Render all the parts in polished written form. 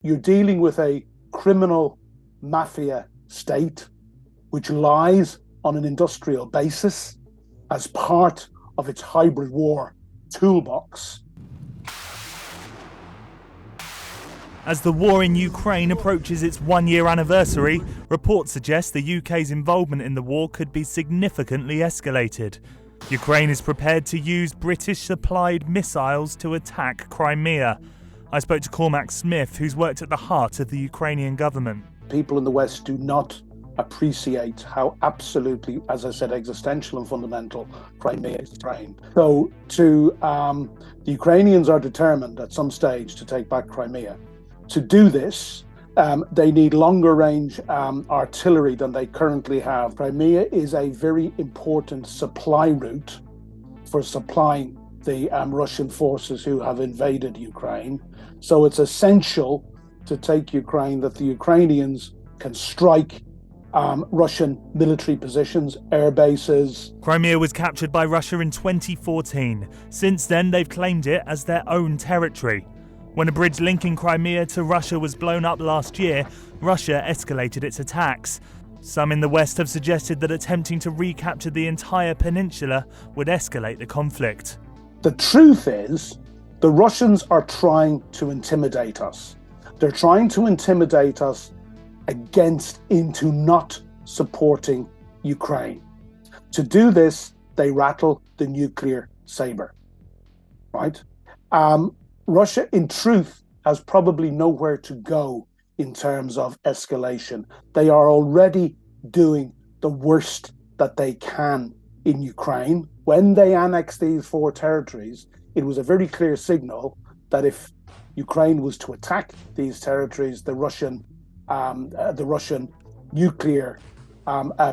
You're dealing with a criminal mafia state which lies on an industrial basis as part of its hybrid war toolbox. As the war in Ukraine approaches its one-year anniversary, reports suggest the UK's involvement in the war could be significantly escalated. Ukraine is prepared to use British-supplied missiles to attack Crimea. I spoke to Cormac Smith, who's worked at the heart of the Ukrainian government. People in the West do not appreciate how absolutely, as I said, existential and fundamental Crimea is to Ukraine. So the Ukrainians are determined at some stage to take back Crimea. To do this, they need longer range artillery than they currently have. Crimea is a very important supply route for supplying the Russian forces who have invaded Ukraine. So it's essential to take Ukraine that the Ukrainians can strike Russian military positions, air bases. Crimea was captured by Russia in 2014. Since then, they've claimed it as their own territory. When a bridge linking Crimea to Russia was blown up last year, Russia escalated its attacks. Some in the West have suggested that attempting to recapture the entire peninsula would escalate the conflict. The truth is, the Russians are trying to intimidate us. They're trying to intimidate us into not supporting Ukraine. To do this, they rattle the nuclear saber, right? Russia, in truth, has probably nowhere to go in terms of escalation. They are already doing the worst that they can in Ukraine. When they annexed these 4 territories, it was a very clear signal that if Ukraine was to attack these territories, the Russian nuclear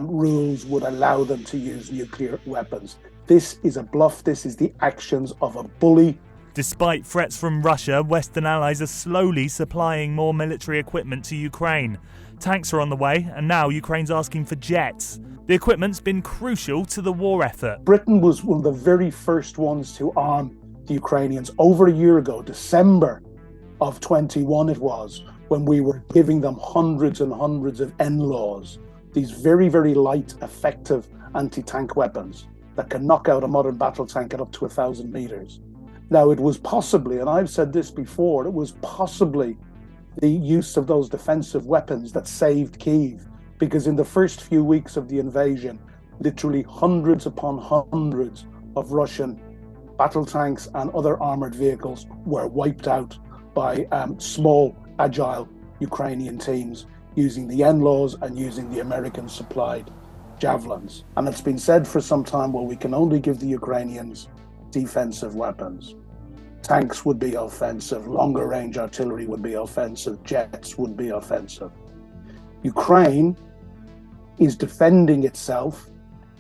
rules would allow them to use nuclear weapons. This is a bluff. This is the actions of a bully. Despite threats from Russia, Western allies are slowly supplying more military equipment to Ukraine. Tanks are on the way, and now Ukraine's asking for jets. The equipment's been crucial to the war effort. Britain was one of the very first ones to arm the Ukrainians over a year ago, December of 21 it was, when we were giving them hundreds and hundreds of NLAWs, these very, very light, effective anti-tank weapons that can knock out a modern battle tank at up to 1,000 meters. Now, it was possibly, and I've said this before, it was possibly the use of those defensive weapons that saved Kyiv, because in the first few weeks of the invasion, literally hundreds upon hundreds of Russian battle tanks and other armored vehicles were wiped out by small, agile Ukrainian teams using the NLAWs and using the American-supplied javelins. And it's been said for some time, well, we can only give the Ukrainians defensive weapons. Tanks would be offensive, longer range artillery would be offensive, jets would be offensive. Ukraine is defending itself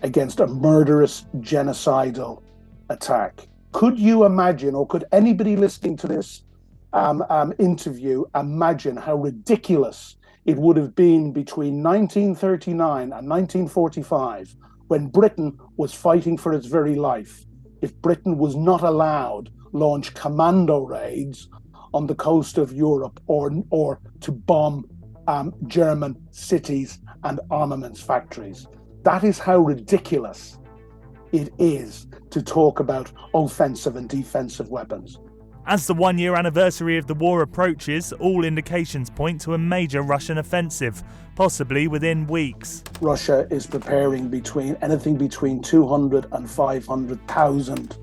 against a murderous, genocidal attack. Could you imagine, or could anybody listening to this interview imagine how ridiculous it would have been between 1939 and 1945, when Britain was fighting for its very life, if Britain was not allowed launch commando raids on the coast of Europe or to bomb German cities and armaments factories? That is how ridiculous it is to talk about offensive and defensive weapons. As the one-year anniversary of the war approaches, all indications point to a major Russian offensive, possibly within weeks. Russia is preparing anything between 200 and 500,000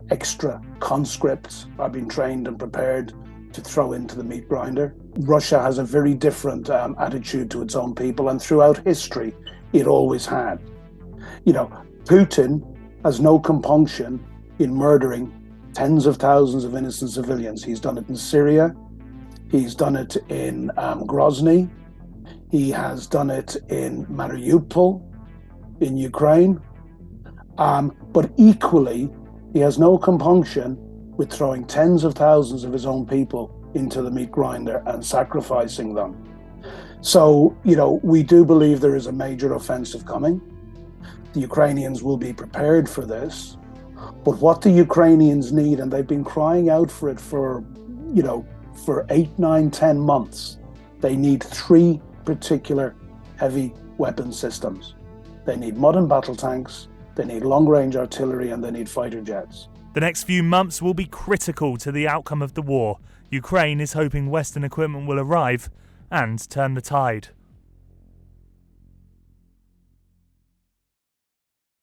extra conscripts are being trained and prepared to throw into the meat grinder. Russia has a very different attitude to its own people, and throughout history, it always had. You know, Putin has no compunction in murdering tens of thousands of innocent civilians. He's done it in Syria. He's done it in Grozny. He has done it in Mariupol, in Ukraine. But equally, he has no compunction with throwing tens of thousands of his own people into the meat grinder and sacrificing them. So, you know, we do believe there is a major offensive coming. The Ukrainians will be prepared for this. But what the Ukrainians need, and they've been crying out for it for for 8, 9, 10 months, they need 3 particular heavy weapon systems. They need modern battle tanks, they need long-range artillery, and they need fighter jets. The next few months will be critical to the outcome of the war. Ukraine is hoping Western equipment will arrive and turn the tide.